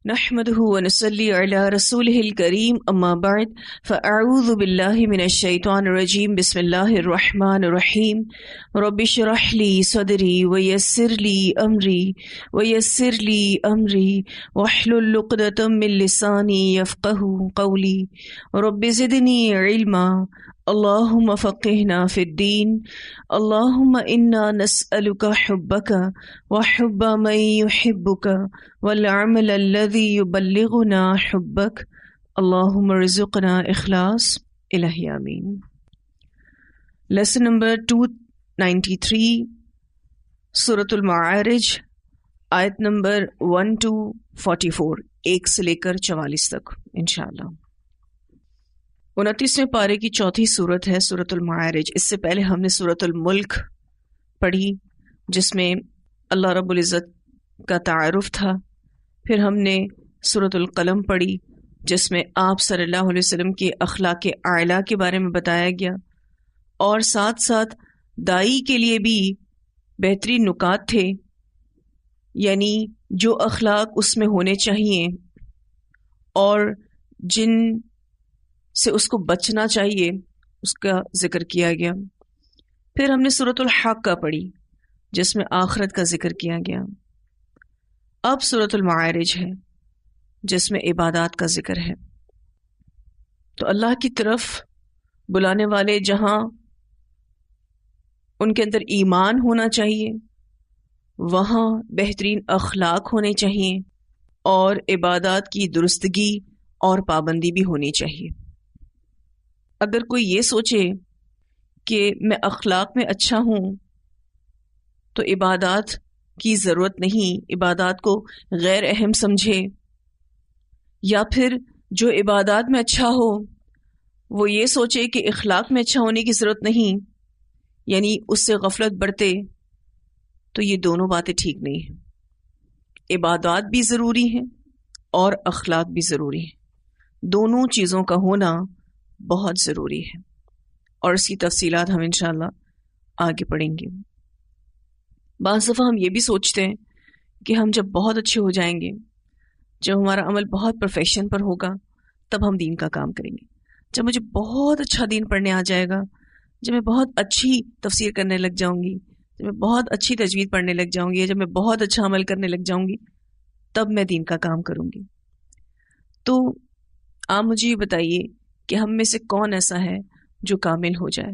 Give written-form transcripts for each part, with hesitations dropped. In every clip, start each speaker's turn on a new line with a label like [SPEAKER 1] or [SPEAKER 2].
[SPEAKER 1] نحمده ونصلي على رسوله الكريم أما بعد فأعوذ بالله من الشيطان الرجيم بسم الله الرحمن الرحيم رب اشرح لي صدري ويسر لي أمري واحلل عقدة من لساني يفقهوا قولي رب زدني علما اللهم فقهنا في الدين اللهم إنا نسألك حبك وحب من يحبك والعمل الذي يبلغنا حبك اللهم ارزقنا اخلاص الہی آمین۔ لیسن نمبر 293 سورۃ المعارج، آیت نمبر 1 to 44، 1 سے لے کر 44 تک انشاءاللہ۔ 29ویں پارے کی چوتھی سورت ہے سورۃ المعارج۔ اس سے پہلے ہم نے سورۃ الملک پڑھی جس میں اللہ رب العزت کا تعارف تھا، پھر ہم نے سورۃ القلم پڑھی جس میں آپ صلی اللہ علیہ وسلم کے اخلاق اعلیٰ کے بارے میں بتایا گیا، اور ساتھ ساتھ دائی کے لیے بھی بہترین نکات تھے، یعنی جو اخلاق اس میں ہونے چاہیے اور جن سے اس کو بچنا چاہیے اس کا ذکر کیا گیا۔ پھر ہم نے سورۃ الحاقہ پڑھی جس میں آخرت کا ذکر کیا گیا۔ اب سورۃ المعارج ہے جس میں عبادات کا ذکر ہے۔ تو اللہ کی طرف بلانے والے جہاں ان کے اندر ایمان ہونا چاہیے، وہاں بہترین اخلاق ہونے چاہیے اور عبادات کی درستگی اور پابندی بھی ہونی چاہیے۔ اگر کوئی یہ سوچے کہ میں اخلاق میں اچھا ہوں تو عبادات کی ضرورت نہیں، عبادات کو غیر اہم سمجھے، یا پھر جو عبادات میں اچھا ہو وہ یہ سوچے کہ اخلاق میں اچھا ہونے کی ضرورت نہیں، یعنی اس سے غفلت برتے، تو یہ دونوں باتیں ٹھیک نہیں ہیں۔ عبادات بھی ضروری ہیں اور اخلاق بھی ضروری ہیں، دونوں چیزوں کا ہونا بہت ضروری ہے، اور اس کی تفصیلات ہم انشاءاللہ آگے پڑھیں گے۔ بعض دفعہ ہم یہ بھی سوچتے ہیں کہ ہم جب بہت اچھے ہو جائیں گے، جب ہمارا عمل بہت پرفیکشن پر ہوگا، تب ہم دین کا کام کریں گے۔ جب مجھے بہت اچھا دین پڑھنے آ جائے گا، جب میں بہت اچھی تفسیر کرنے لگ جاؤں گی، جب میں بہت اچھی تجوید پڑھنے لگ جاؤں گی، جب میں بہت اچھا عمل کرنے لگ جاؤں گی، تب میں دین کا کام کروں گی۔ تو آپ مجھے یہ بتائیے کہ ہم میں سے کون ایسا ہے جو کامل ہو جائے؟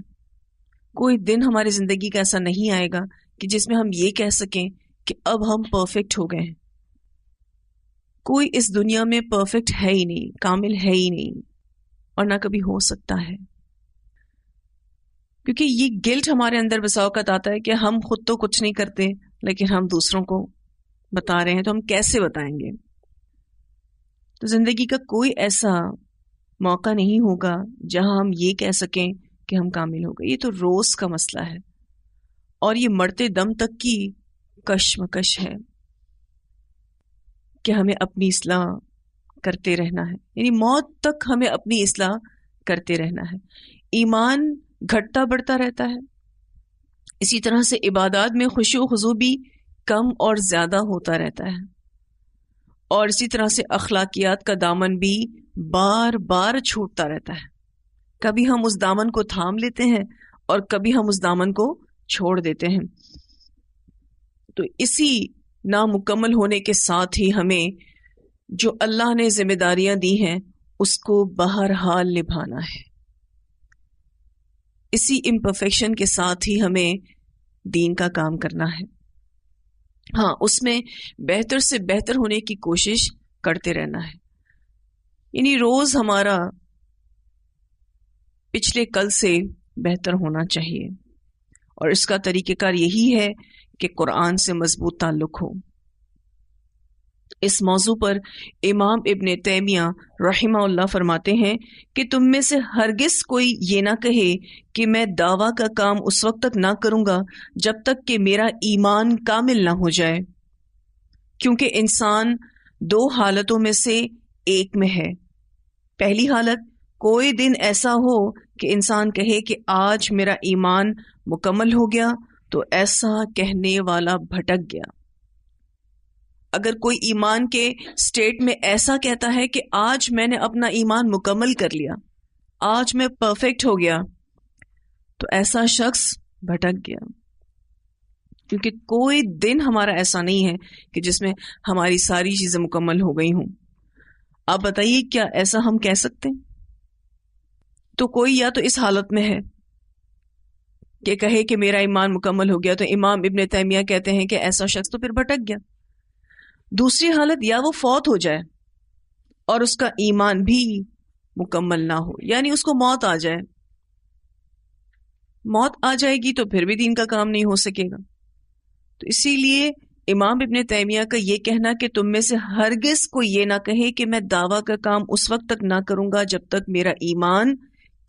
[SPEAKER 1] کوئی دن ہماری زندگی کا ایسا نہیں آئے گا کہ جس میں ہم یہ کہہ سکیں کہ اب ہم پرفیکٹ ہو گئے ہیں۔ کوئی اس دنیا میں پرفیکٹ ہے ہی نہیں، کامل ہے ہی نہیں، اور نہ کبھی ہو سکتا ہے، کیونکہ یہ گلٹ ہمارے اندر بسا اوقات آتا ہے کہ ہم خود تو کچھ نہیں کرتے لیکن ہم دوسروں کو بتا رہے ہیں، تو ہم کیسے بتائیں گے؟ تو زندگی کا کوئی ایسا موقع نہیں ہوگا جہاں ہم یہ کہہ سکیں کہ ہم کامل ہو گئے۔ یہ تو روز کا مسئلہ ہے، اور یہ مرتے دم تک کی کشمکش ہے کہ ہمیں اپنی اصلاح کرتے رہنا ہے، یعنی موت تک ہمیں اپنی اصلاح کرتے رہنا ہے۔ ایمان گھٹتا بڑھتا رہتا ہے، اسی طرح سے عبادات میں خشوع و خضوع بھی کم اور زیادہ ہوتا رہتا ہے، اور اسی طرح سے اخلاقیات کا دامن بھی بار بار چھوٹتا رہتا ہے۔ کبھی ہم اس دامن کو تھام لیتے ہیں اور کبھی ہم اس دامن کو چھوڑ دیتے ہیں۔ تو اسی نامکمل ہونے کے ساتھ ہی ہمیں جو اللہ نے ذمہ داریاں دی ہیں اس کو بہرحال نبھانا ہے۔ اسی امپرفیکشن کے ساتھ ہی ہمیں دین کا کام کرنا ہے۔ ہاں، اس میں بہتر سے بہتر ہونے کی کوشش کرتے رہنا ہے، یعنی روز ہمارا پچھلے کل سے بہتر ہونا چاہیے، اور اس کا طریقہ کار یہی ہے کہ قرآن سے مضبوط تعلق ہو۔ اس موضوع پر امام ابن تیمیہ رحمہ اللہ فرماتے ہیں کہ تم میں سے ہرگز کوئی یہ نہ کہے کہ میں دعویٰ کا کام اس وقت تک نہ کروں گا جب تک کہ میرا ایمان کامل نہ ہو جائے، کیونکہ انسان دو حالتوں میں سے ایک میں ہے۔ پہلی حالت، کوئی دن ایسا ہو کہ انسان کہے کہ آج میرا ایمان مکمل ہو گیا، تو ایسا کہنے والا بھٹک گیا۔ اگر کوئی ایمان کے سٹیٹ میں ایسا کہتا ہے کہ آج میں نے اپنا ایمان مکمل کر لیا، آج میں پرفیکٹ ہو گیا، تو ایسا شخص بھٹک گیا، کیونکہ کوئی دن ہمارا ایسا نہیں ہے کہ جس میں ہماری ساری چیزیں مکمل ہو گئی ہوں۔ آپ بتائیے کیا ایسا ہم کہہ سکتے ہیں؟ تو کوئی یا تو اس حالت میں ہے کہ کہے کہ میرا ایمان مکمل ہو گیا، تو امام ابن تیمیہ کہتے ہیں کہ ایسا شخص تو پھر بھٹک گیا۔ دوسری حالت، یا وہ فوت ہو جائے اور اس کا ایمان بھی مکمل نہ ہو، یعنی اس کو موت آ جائے، موت آ جائے گی تو پھر بھی دین کا کام نہیں ہو سکے گا۔ تو اسی لیے امام ابن تیمیہ کا یہ کہنا کہ تم میں سے ہرگز کوئی یہ نہ کہے کہ میں دعویٰ کا کام اس وقت تک نہ کروں گا جب تک میرا ایمان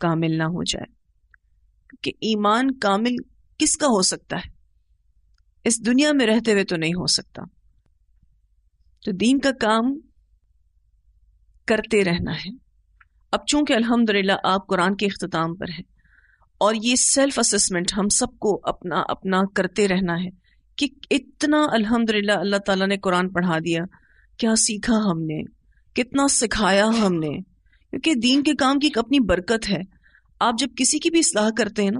[SPEAKER 1] کامل نہ ہو جائے، کہ ایمان کامل کس کا ہو سکتا ہے؟ اس دنیا میں رہتے ہوئے تو نہیں ہو سکتا۔ تو دین کا کام کرتے رہنا ہے۔ اب چونکہ الحمدللہ آپ قرآن کے اختتام پر ہیں، اور یہ سیلف اسسمنٹ ہم سب کو اپنا اپنا کرتے رہنا ہے کہ اتنا الحمدللہ اللہ تعالیٰ نے قرآن پڑھا دیا، کیا سیکھا ہم نے، کتنا سکھایا ہم نے، کیونکہ دین کے کام کی ایک اپنی برکت ہے۔ آپ جب کسی کی بھی اصلاح کرتے ہیں نا،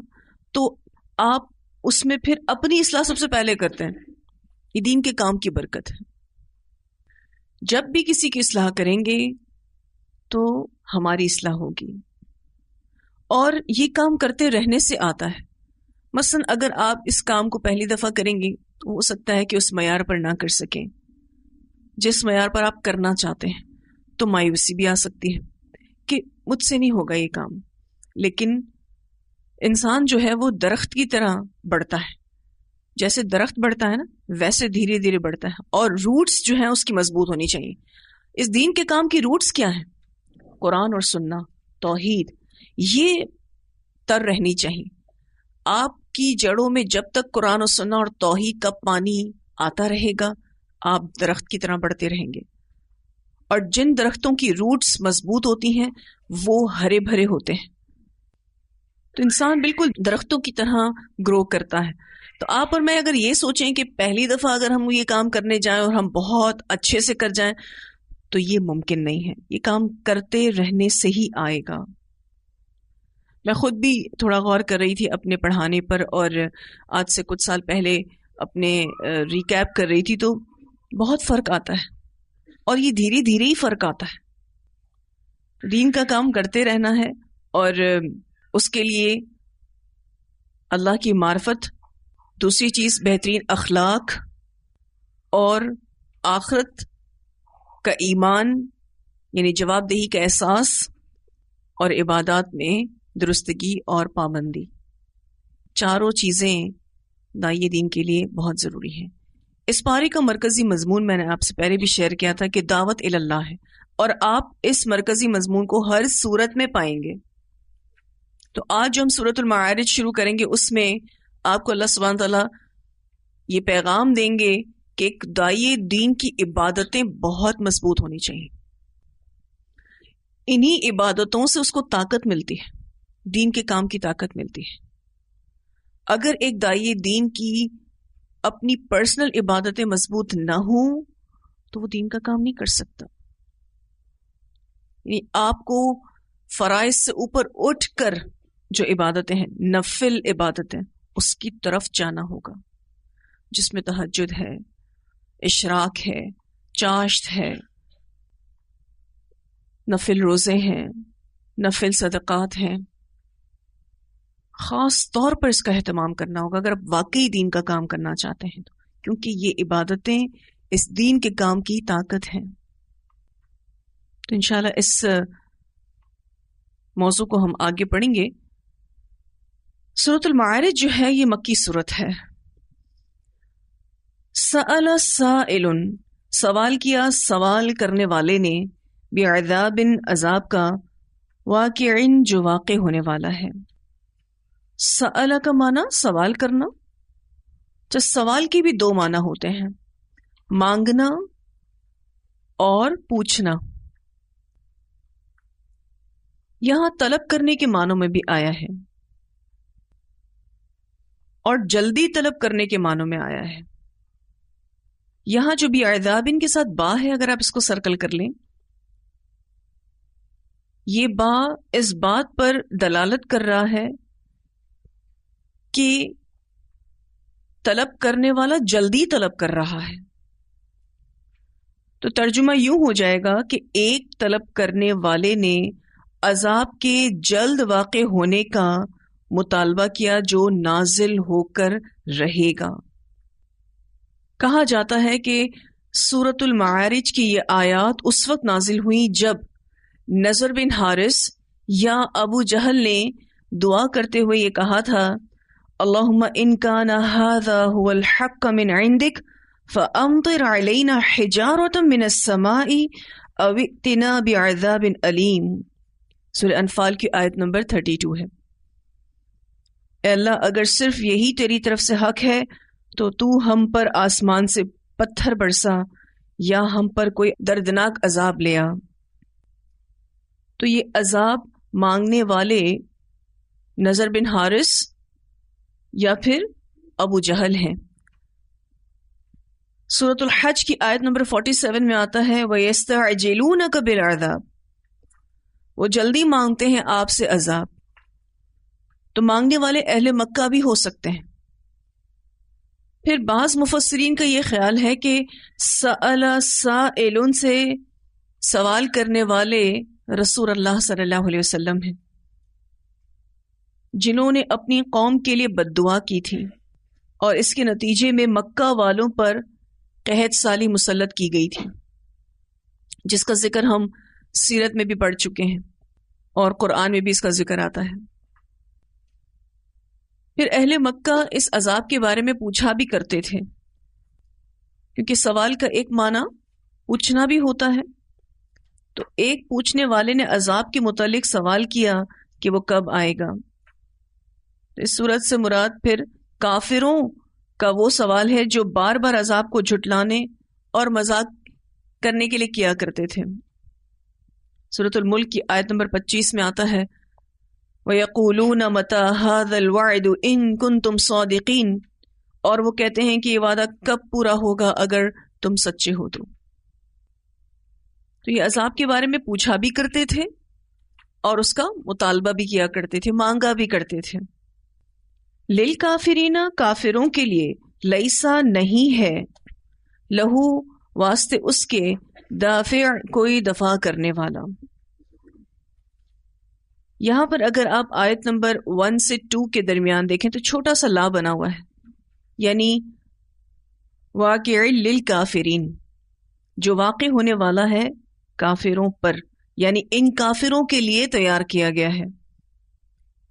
[SPEAKER 1] تو آپ اس میں پھر اپنی اصلاح سب سے پہلے کرتے ہیں، یہ دین کے کام کی برکت ہے۔ جب بھی کسی کی اصلاح کریں گے تو ہماری اصلاح ہوگی، اور یہ کام کرتے رہنے سے آتا ہے۔ مثلا اگر آپ اس کام کو پہلی دفعہ کریں گے تو ہو سکتا ہے کہ اس معیار پر نہ کر سکیں جس معیار پر آپ کرنا چاہتے ہیں، تو مایوسی بھی آ سکتی ہے کہ مجھ سے نہیں ہوگا یہ کام۔ لیکن انسان جو ہے وہ درخت کی طرح بڑھتا ہے، جیسے درخت بڑھتا ہے نا ویسے دھیرے دھیرے بڑھتا ہے، اور روٹس جو ہیں اس کی مضبوط ہونی چاہیے۔ اس دین کے کام کی روٹس کیا ہیں؟ قرآن اور سننا، توحید، یہ تر رہنی چاہیے۔ آپ کی جڑوں میں جب تک قرآن و سننا اور توحید کا پانی آتا رہے گا، آپ درخت کی طرح بڑھتے رہیں گے، اور جن درختوں کی روٹس مضبوط ہوتی ہیں وہ ہرے بھرے ہوتے ہیں، تو انسان بالکل درختوں کی طرح گرو کرتا ہے۔ تو آپ اور میں اگر یہ سوچیں کہ پہلی دفعہ اگر ہم یہ کام کرنے جائیں اور ہم بہت اچھے سے کر جائیں، تو یہ ممکن نہیں ہے۔ یہ کام کرتے رہنے سے ہی آئے گا۔ میں خود بھی تھوڑا غور کر رہی تھی اپنے پڑھانے پر، اور آج سے کچھ سال پہلے اپنے ریکیپ کر رہی تھی، تو بہت فرق آتا ہے، اور یہ دھیرے دھیرے ہی فرق آتا ہے۔ دین کا کام کرتے رہنا ہے، اور اس کے لیے اللہ کی معرفت، دوسری چیز بہترین اخلاق، اور آخرت کا ایمان یعنی جواب دہی کا احساس، اور عبادات میں درستگی اور پابندی، چاروں چیزیں داعی دین کے لیے بہت ضروری ہیں۔ اس پارے کا مرکزی مضمون میں نے آپ سے پہلے بھی شیئر کیا تھا کہ دعوت اللہ ہے، اور آپ اس مرکزی مضمون کو ہر صورت میں پائیں گے۔ تو آج جو ہم سورۃ المعارج شروع کریں گے، اس میں آپ کو اللہ سبحانہ تعالیٰ یہ پیغام دیں گے کہ ایک داعی دین کی عبادتیں بہت مضبوط ہونی چاہیے۔ انہی عبادتوں سے اس کو طاقت ملتی ہے، دین کے کام کی طاقت ملتی ہے۔ اگر ایک داعی دین کی اپنی پرسنل عبادتیں مضبوط نہ ہوں تو وہ دین کا کام نہیں کر سکتا۔ یعنی آپ کو فرائض سے اوپر اٹھ کر جو عبادتیں ہیں، نفل عبادتیں، اس کی طرف جانا ہوگا، جس میں تہجد ہے، اشراق ہے، چاشت ہے، نفل روزے ہیں، نفل صدقات ہیں۔ خاص طور پر اس کا اہتمام کرنا ہوگا اگر آپ واقعی دین کا کام کرنا چاہتے ہیں تو، کیونکہ یہ عبادتیں اس دین کے کام کی طاقت ہیں۔ تو انشاءاللہ اس موضوع کو ہم آگے پڑھیں گے۔ سورۃ المعارج جو ہے یہ مکی سورت ہے۔ سأل سائل، سوال کیا سوال کرنے والے نے، بعذاب، عذاب کا، واقع، جو واقع ہونے والا ہے۔ سأل کا معنی سوال کرنا، تو سوال کے بھی دو معنی ہوتے ہیں، مانگنا اور پوچھنا۔ یہاں طلب کرنے کے معنوں میں بھی آیا ہے، اور جلدی طلب کرنے کے معنوں میں آیا ہے۔ یہاں جو بھی عذابن کے ساتھ با ہے، اگر آپ اس کو سرکل کر لیں، یہ با اس بات پر دلالت کر رہا ہے کہ طلب کرنے والا جلدی طلب کر رہا ہے. تو ترجمہ یوں ہو جائے گا کہ ایک طلب کرنے والے نے عذاب کے جلد واقع ہونے کا مطالبہ کیا جو نازل ہو کر رہے گا. کہا جاتا ہے کہ سورۃ المعارج کی یہ آیات اس وقت نازل ہوئیں جب نضر بن حارث یا ابو جہل نے دعا کرتے ہوئے یہ کہا تھا، اللہم ان کان ھذا ھو الحق من عندک فامطر علینا حجارۃ من السماء او ائتنا بعذاب علیم. سورہ انفال کی آیت نمبر 32 ہے. اے اللہ، اگر صرف یہی تیری طرف سے حق ہے تو تو ہم پر آسمان سے پتھر برسا یا ہم پر کوئی دردناک عذاب لے آ. تو یہ عذاب مانگنے والے نضر بن حارث یا پھر ابو جہل ہیں. سورۃ الحج کی آیت نمبر 47 میں آتا ہے وَيَسْتَعْجِلُونَكَ بِالْعَذَابِ، وہ جلدی مانگتے ہیں آپ سے عذاب. تو مانگنے والے اہل مکہ بھی ہو سکتے ہیں. پھر بعض مفسرین کا یہ خیال ہے کہ سأل سائلون سے سوال کرنے والے رسول اللہ صلی اللہ علیہ وسلم ہیں، جنہوں نے اپنی قوم کے لیے بد دعا کی تھی اور اس کے نتیجے میں مکہ والوں پر قحط سالی مسلط کی گئی تھی، جس کا ذکر ہم سیرت میں بھی پڑھ چکے ہیں اور قرآن میں بھی اس کا ذکر آتا ہے. پھر اہل مکہ اس عذاب کے بارے میں پوچھا بھی کرتے تھے، کیونکہ سوال کا ایک معنی پوچھنا بھی ہوتا ہے. تو ایک پوچھنے والے نے عذاب کے متعلق سوال کیا کہ وہ کب آئے گا. تو اس صورت سے مراد پھر کافروں کا وہ سوال ہے جو بار بار عذاب کو جھٹلانے اور مذاق کرنے کے لیے کیا کرتے تھے. سورۃ الملک کی آیت نمبر 25 میں آتا ہے وَيَقُولُونَ مَتَى هَذَا الْوَعْدُ إِن كُنتُمْ صَادِقِينَ، اور وہ کہتے ہیں کہ یہ وعدہ کب پورا ہوگا اگر تم سچے ہو تو. تو یہ عذاب کے بارے میں پوچھا بھی کرتے تھے اور اس کا مطالبہ بھی کیا کرتے تھے، مانگا بھی کرتے تھے. لِلْكَافِرِينَ، کافروں کے لیے، لیسا نہیں ہے، لہو واسطے اس کے، دافع کوئی دفع کرنے والا. یہاں پر اگر آپ آیت نمبر 1 سے 2 کے درمیان دیکھیں تو چھوٹا سا لا بنا ہوا ہے، یعنی واقع للکافرین، جو واقع ہونے والا ہے کافروں پر، یعنی ان کافروں کے لیے تیار کیا گیا ہے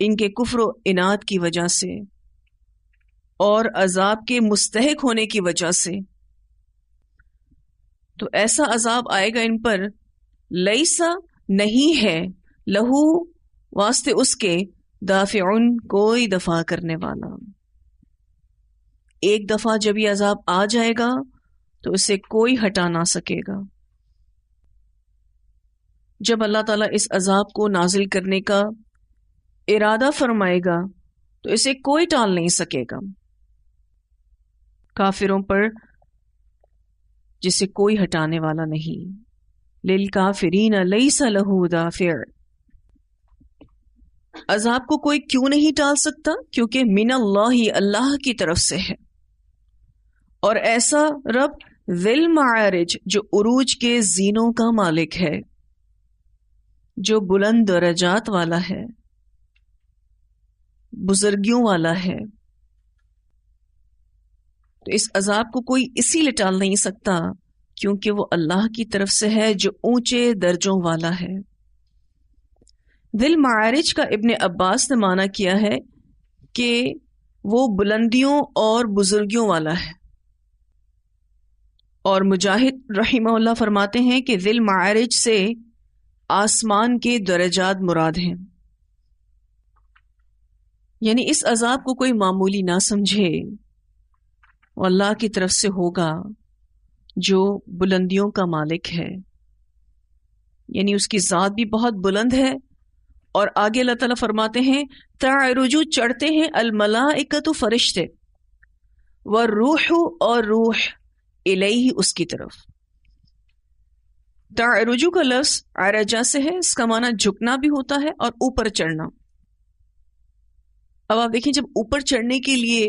[SPEAKER 1] ان کے کفر و عناد کی وجہ سے اور عذاب کے مستحق ہونے کی وجہ سے. تو ایسا عذاب آئے گا ان پر، لیسا نہیں ہے، لہو واسطے اس کے، دافعن کوئی دفع کرنے والا. ایک دفعہ جب یہ عذاب آ جائے گا تو اسے کوئی ہٹا نہ سکے گا. جب اللہ تعالیٰ اس عذاب کو نازل کرنے کا ارادہ فرمائے گا تو اسے کوئی ٹال نہیں سکے گا کافروں پر، جسے کوئی ہٹانے والا نہیں. للکافرین لیس لہ دافع، عذاب کو کوئی کیوں نہیں ٹال سکتا؟ کیونکہ من اللہ، اللہ کی طرف سے ہے. اور ایسا رب ذی المعارج، جو عروج کے زینوں کا مالک ہے، جو بلند درجات والا ہے، بزرگیوں والا ہے. تو اس عذاب کو کوئی اسی لیے ٹال نہیں سکتا کیونکہ وہ اللہ کی طرف سے ہے جو اونچے درجوں والا ہے. ذی المعارج کا ابن عباس نے معنی کیا ہے کہ وہ بلندیوں اور بزرگیوں والا ہے، اور مجاہد رحمہ اللہ فرماتے ہیں کہ ذی المعارج سے آسمان کے درجات مراد ہیں. یعنی اس عذاب کو کوئی معمولی نہ سمجھے، وہ اللہ کی طرف سے ہوگا جو بلندیوں کا مالک ہے، یعنی اس کی ذات بھی بہت بلند ہے. اور آگے اللہ تعالیٰ فرماتے ہیں تعرج، چڑھتے ہیں، الملائکۃ فرشتے، والروح، اور روح الیہ اس کی طرف. تعرجو کا لفظ عرجا سے ہے، اس کا معنی جھکنا بھی ہوتا ہے اور اوپر چڑھنا. اب آپ دیکھیں جب اوپر چڑھنے کے لیے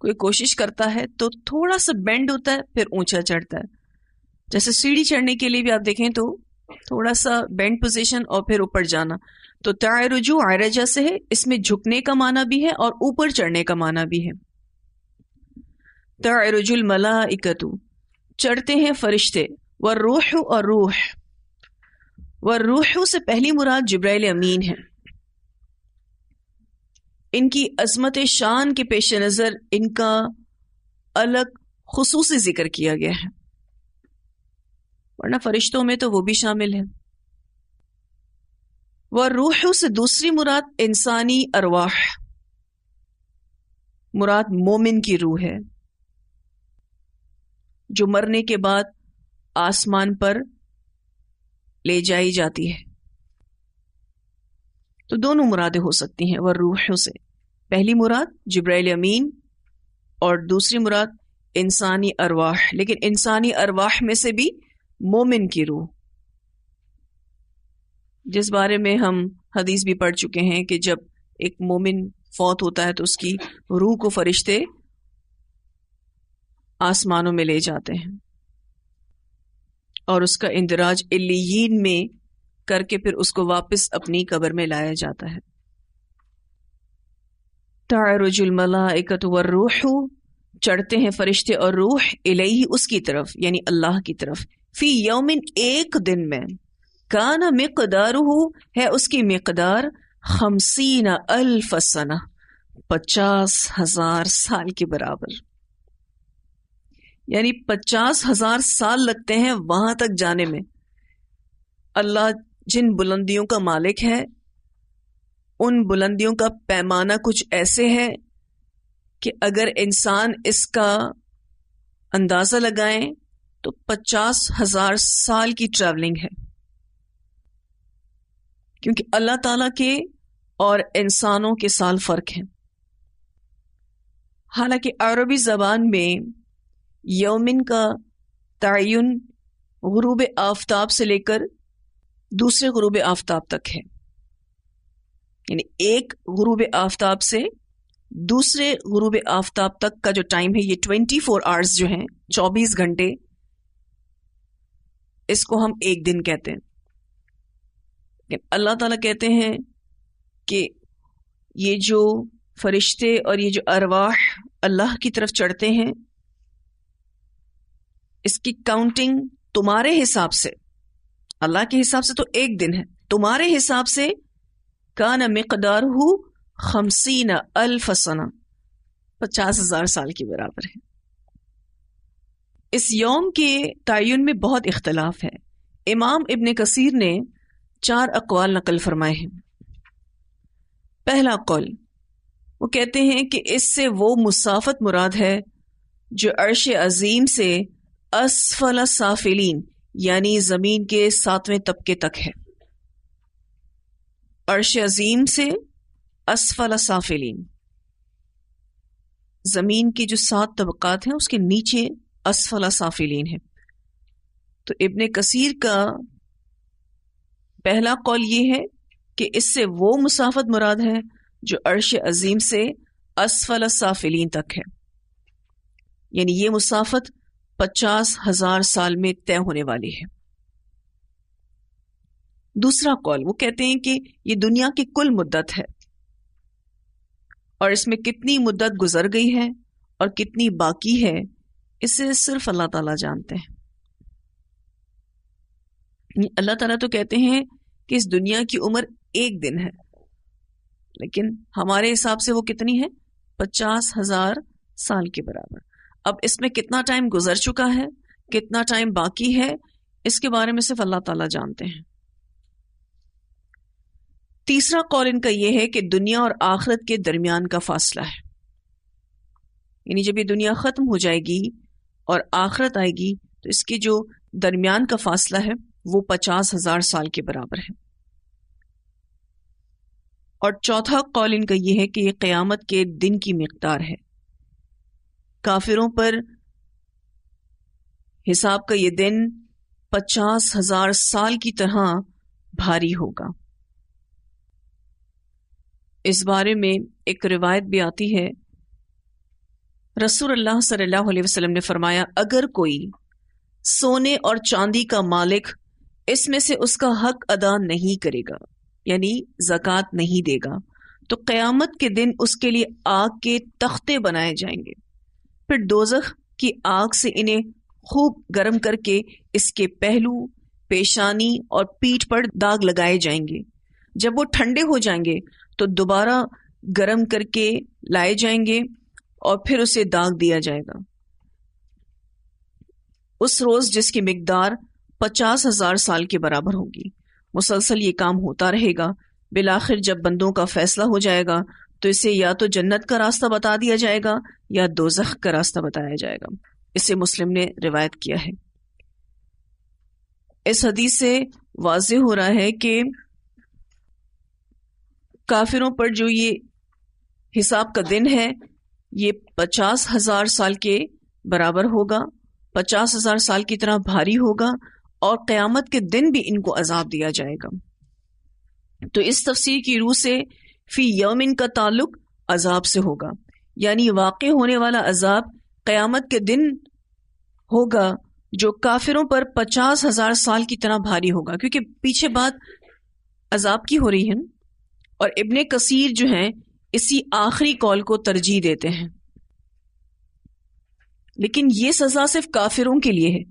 [SPEAKER 1] کوئی کوشش کرتا ہے تو تھوڑا سا بینڈ ہوتا ہے پھر اونچا چڑھتا ہے. جیسے سیڑھی چڑھنے کے لیے بھی آپ دیکھیں تو تھوڑا سا بینڈ پوزیشن اور پھر اوپر جانا. تو تعرجو عرجا سے ہے، اس میں جھکنے کا معنی بھی ہے اور اوپر چڑھنے کا معنی بھی ہے. تعرج الملائکۃ چڑھتے ہیں فرشتے، والروح اور روح. والروح سے پہلی مراد جبرائیل امین ہے. ان کی عظمت شان کے پیش نظر ان کا الگ خصوصی ذکر کیا گیا ہے، ورنہ فرشتوں میں تو وہ بھی شامل ہے. والروح سے دوسری مراد انسانی ارواح، مراد مومن کی روح ہے جو مرنے کے بعد آسمان پر لے جائی جاتی ہے. تو دونوں مرادیں ہو سکتی ہیں والروح سے. پہلی مراد جبرائیل امین اور دوسری مراد انسانی ارواح، لیکن انسانی ارواح میں سے بھی مومن کی روح، جس بارے میں ہم حدیث بھی پڑھ چکے ہیں کہ جب ایک مومن فوت ہوتا ہے تو اس کی روح کو فرشتے آسمانوں میں لے جاتے ہیں اور اس کا اندراج علیین میں کر کے پھر اس کو واپس اپنی قبر میں لایا جاتا ہے. تعرج الملائکۃ والروح چڑھتے ہیں فرشتے اور روح الیہ اس کی طرف یعنی اللہ کی طرف. فی یومن ایک دن میں، کان مقدارہ ہے اس کی مقدار 50,000 سنہ 50,000 سال کے برابر، یعنی 50,000 سال لگتے ہیں وہاں تک جانے میں. اللہ جن بلندیوں کا مالک ہے ان بلندیوں کا پیمانہ کچھ ایسے ہے کہ اگر انسان اس کا اندازہ لگائیں تو 50,000 سال کی ٹریولنگ ہے، کیونکہ اللہ تعالیٰ کے اور انسانوں کے سال فرق ہیں. حالانکہ عربی زبان میں یومن کا تعین غروب آفتاب سے لے کر دوسرے غروب آفتاب تک ہے، یعنی ایک غروب آفتاب سے دوسرے غروب آفتاب تک کا جو ٹائم ہے یہ 24 آورز جو ہیں 24 گھنٹے، اس کو ہم ایک دن کہتے ہیں. لیکن اللہ تعالیٰ کہتے ہیں کہ یہ جو فرشتے اور یہ جو ارواح اللہ کی طرف چڑھتے ہیں اس کی کاؤنٹنگ تمہارے حساب سے، اللہ کے حساب سے تو ایک دن ہے، تمہارے حساب سے کان مقدارہ 50,000 سنہ 50,000 سال کے برابر ہے. اس یوم کے تعین میں بہت اختلاف ہے. امام ابن کثیر نے 4 اقوال نقل فرمائے ہیں. پہلا قول وہ کہتے ہیں کہ اس سے وہ مسافت مراد ہے جو عرش عظیم سے اسفل سافلین یعنی زمین کے 7ویں طبقے تک ہے. عرش عظیم سے اسفل سافلین، زمین کی جو 7 طبقات ہیں اس کے نیچے اسفل سافلین ہے. تو ابن کثیر کا پہلا قول یہ ہے کہ اس سے وہ مسافت مراد ہے جو عرش عظیم سے اسفل سافلین تک ہے، یعنی یہ مسافت 50,000 سال میں طے ہونے والی ہے. دوسرا قول وہ کہتے ہیں کہ یہ دنیا کی کل مدت ہے اور اس میں کتنی مدت گزر گئی ہے اور کتنی باقی ہے اسے صرف اللہ تعالیٰ جانتے ہیں. اللہ تعالیٰ تو کہتے ہیں کہ اس دنیا کی عمر ایک دن ہے، لیکن ہمارے حساب سے وہ کتنی ہے 50,000 سال کے برابر. اب اس میں کتنا ٹائم گزر چکا ہے، کتنا ٹائم باقی ہے، اس کے بارے میں صرف اللہ تعالیٰ جانتے ہیں. تیسرا قول ان کا یہ ہے کہ دنیا اور آخرت کے درمیان کا فاصلہ ہے، یعنی جب یہ دنیا ختم ہو جائے گی اور آخرت آئے گی تو اس کے جو درمیان کا فاصلہ ہے وہ 50,000 سال کے برابر ہے. اور چوتھا قول ان کا یہ ہے کہ یہ قیامت کے دن کی مقدار ہے. کافروں پر حساب کا یہ دن 50,000 سال کی طرح بھاری ہوگا۔ اس بارے میں ایک روایت بھی آتی ہے، رسول اللہ صلی اللہ علیہ وسلم نے فرمایا، اگر کوئی سونے اور چاندی کا مالک اس میں سے اس کا حق ادا نہیں کرے گا، یعنی زکوٰۃ نہیں دے گا، تو قیامت کے دن اس کے لیے آگ کے تختے بنائے جائیں گے، پھر دوزخ کی آگ سے انہیں خوب گرم کر کے اس کے پہلو، پیشانی اور پیٹھ پر داغ لگائے جائیں گے۔ جب وہ ٹھنڈے ہو جائیں گے تو دوبارہ گرم کر کے لائے جائیں گے اور پھر اسے داغ دیا جائے گا۔ اس روز جس کی مقدار 50,000 سال کے برابر ہوگی۔ مسلسل یہ کام ہوتا رہے گا، بالآخر جب بندوں کا فیصلہ ہو جائے گا تو اسے یا تو جنت کا راستہ بتا دیا جائے گا یا دوزخ کا راستہ بتایا جائے گا۔ اسے مسلم نے روایت کیا ہے۔ اس حدیث سے واضح ہو رہا ہے کہ کافروں پر جو یہ حساب کا دن ہے یہ 50,000 سال کے برابر ہوگا، 50,000 سال کی طرح بھاری ہوگا، اور قیامت کے دن بھی ان کو عذاب دیا جائے گا۔ تو اس تفسیر کی روح سے فی یومن کا تعلق عذاب سے ہوگا، یعنی واقع ہونے والا عذاب قیامت کے دن ہوگا جو کافروں پر 50,000 سال کی طرح بھاری ہوگا، کیونکہ پیچھے بات عذاب کی ہو رہی ہے، اور ابن کثیر جو ہیں اسی آخری قول کو ترجیح دیتے ہیں۔ لیکن یہ سزا صرف کافروں کے لیے ہے۔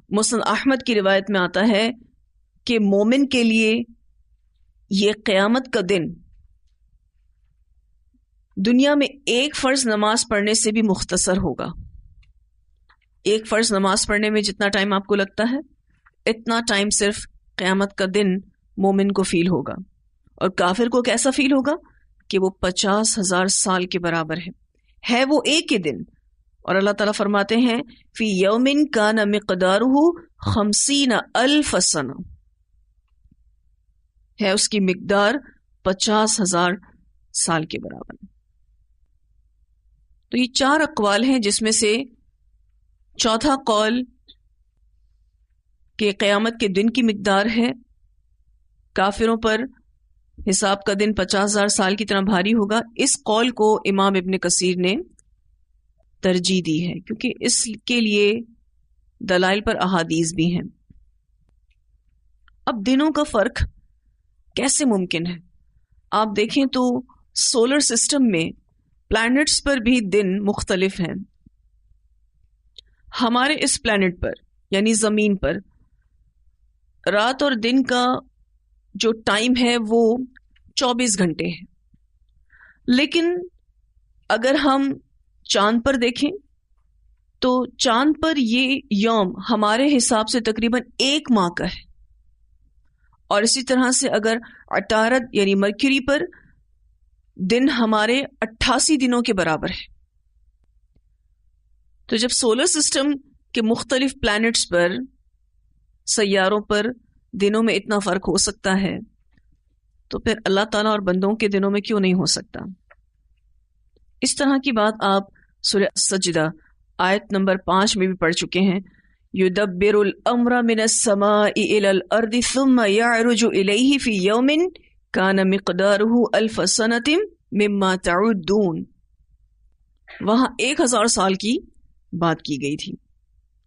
[SPEAKER 1] مسند احمد کی روایت میں آتا ہے کہ مومن کے لیے یہ قیامت کا دن دنیا میں ایک فرض نماز پڑھنے سے بھی مختصر ہوگا۔ ایک فرض نماز پڑھنے میں جتنا ٹائم آپ کو لگتا ہے اتنا ٹائم صرف قیامت کا دن مومن کو فیل ہوگا، اور کافر کو کیسا فیل ہوگا کہ وہ 50,000 سال کے برابر ہے وہ ایک ہی دن۔ اور اللہ تعالیٰ فرماتے ہیں فی یومن کان مقدارہ 50,000 سنہ، ہے اس کی مقدار 50,000 سال کے برابر۔ تو یہ 4 اقوال ہیں جس میں سے چوتھا قول کہ قیامت کے دن کی مقدار ہے، کافروں پر حساب کا دن 50,000 سال کی طرح بھاری ہوگا، اس قول کو امام ابن کثیر نے ترجیح دی ہے، کیونکہ اس کے لیے دلائل پر احادیث بھی ہیں۔ اب دنوں کا فرق کیسے ممکن ہے؟ آپ دیکھیں تو سولر سسٹم میں پلانٹس پر بھی دن مختلف ہیں۔ ہمارے اس پلانٹ پر یعنی زمین پر رات اور دن کا جو ٹائم ہے وہ 24 گھنٹے ہے، لیکن اگر ہم چاند پر دیکھیں تو چاند پر یہ یوم ہمارے حساب سے تقریباً 1 ماہ کا ہے، اور اسی طرح سے اگر عطارد یعنی مرکری پر دن ہمارے 88 دنوں کے برابر ہے۔ تو جب سولر سسٹم کے مختلف پلانٹس پر، سیاروں پر دنوں میں اتنا فرق ہو سکتا ہے تو پھر اللہ تعالیٰ اور بندوں کے دنوں میں کیوں نہیں ہو سکتا؟ اس طرح کی بات آپ سورہ سجدہ آیت نمبر 5 میں بھی پڑھ چکے ہیں، یدبر الامر من السماء الى الارض ثم يعرج الیہ فی یوم کان مقدارہ 1000 سنۃ مما تعدون۔ وہاں 1000 سال کی بات کی گئی تھی،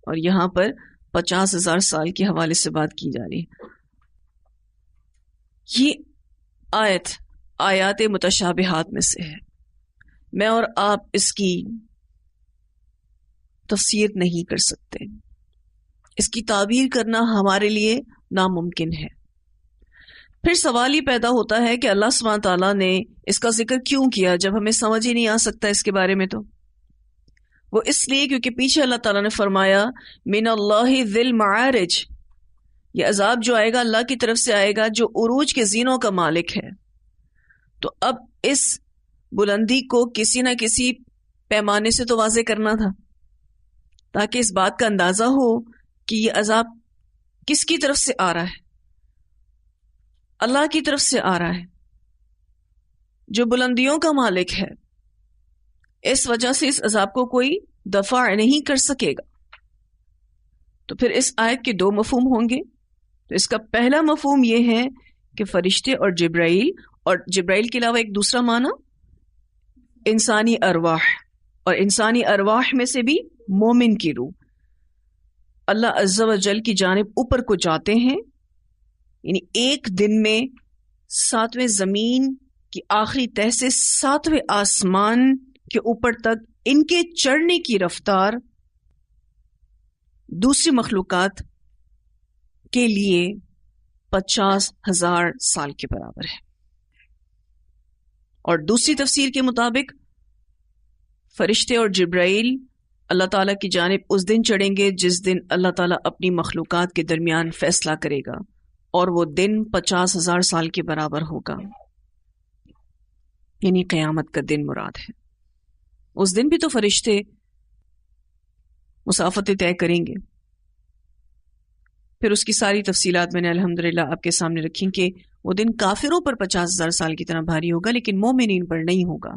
[SPEAKER 1] اور یہاں پر 50,000 سال کے حوالے سے بات کی جا رہی ہے۔ یہ آیات متشابہات میں سے ہے، میں اور آپ اس کی تفسیر نہیں کر سکتے، اس کی تعبیر کرنا ہمارے لیے ناممکن ہے۔ پھر سوال یہ پیدا ہوتا ہے کہ اللہ سبحانہ تعالیٰ نے اس کا ذکر کیوں کیا جب ہمیں سمجھ ہی نہیں آ سکتا اس کے بارے میں؟ تو وہ اس لیے کیونکہ پیچھے اللہ تعالیٰ نے فرمایا من اللہ ذی المعارج، یہ عذاب جو آئے گا اللہ کی طرف سے آئے گا جو عروج کے زینوں کا مالک ہے۔ تو اب اس بلندی کو کسی نہ کسی پیمانے سے تو واضح کرنا تھا، تاکہ اس بات کا اندازہ ہو کہ یہ عذاب کس کی طرف سے آ رہا ہے، اللہ کی طرف سے آ رہا ہے جو بلندیوں کا مالک ہے۔ اس وجہ سے اس عذاب کو کوئی دفع نہیں کر سکے گا۔ تو پھر اس آیت کے دو مفہوم ہوں گے. تو اس کا پہلا مفہوم یہ ہے کہ فرشتے اور جبرائیل کے علاوہ ایک دوسرا معنی انسانی ارواح، اور انسانی ارواح میں سے بھی مومن کی روح اللہ عز و جل کی جانب اوپر کو جاتے ہیں. یعنی ایک دن میں 7ویں زمین کی آخری تہہ سے 7ویں آسمان کے اوپر تک ان کے چڑھنے کی رفتار دوسری مخلوقات کے لیے 50,000 سال کے برابر ہے. اور دوسری تفسیر کے مطابق فرشتے اور جبرائیل اللہ تعالیٰ کی جانب اس دن چڑھیں گے جس دن اللہ تعالیٰ اپنی مخلوقات کے درمیان فیصلہ کرے گا، اور وہ دن 50,000 سال کے برابر ہوگا. یعنی قیامت کا دن مراد ہے. اس دن بھی تو فرشتے مسافتیں طے کریں گے. پھر اس کی ساری تفصیلات میں نے الحمدللہ آپ کے سامنے رکھی کہ وہ دن کافروں پر 50,000 سال کی طرح بھاری ہوگا لیکن مومنین پر نہیں ہوگا،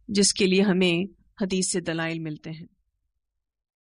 [SPEAKER 1] جس کے لیے ہمیں حدیث سے دلائل ملتے ہیں.